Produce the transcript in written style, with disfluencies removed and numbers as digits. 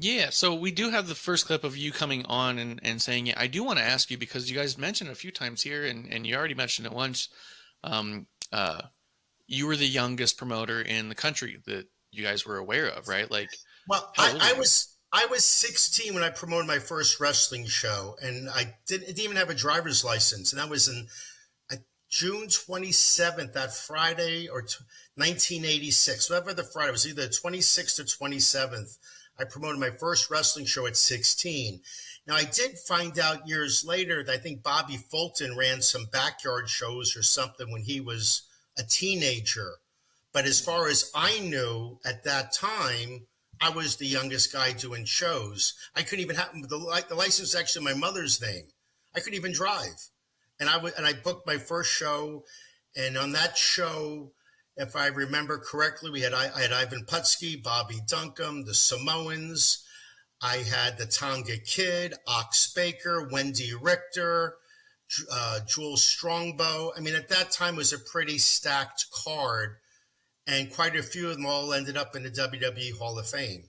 Yeah, so we do have the first clip of you coming on and saying, yeah, I do want to ask you because you guys mentioned it a few times here and you already mentioned it once. Um, uh, you were the youngest promoter in the country that you guys were aware of, right? Like, Well, how old are you? I was 16 when I promoted my first wrestling show, and didn't even have a driver's license, and that was in uh, June 27th, that Friday, 1986. Whatever the Friday was, either 26th or 27th. I promoted my first wrestling show at 16. Now, I did find out years later that I think Bobby Fulton ran some backyard shows or something when he was a teenager. But as far as I knew at that time, I was the youngest guy doing shows. I couldn't even have the license is actually my mother's name. I couldn't even drive, and I booked my first show, and on that show, if I remember correctly, I had Ivan Putski, Bobby Duncombe, the Samoans. I had the Tonga Kid, Ox Baker, Wendy Richter, Jules Strongbow. I mean, at that time, it was a pretty stacked card, and quite a few of them all ended up in the WWE Hall of Fame.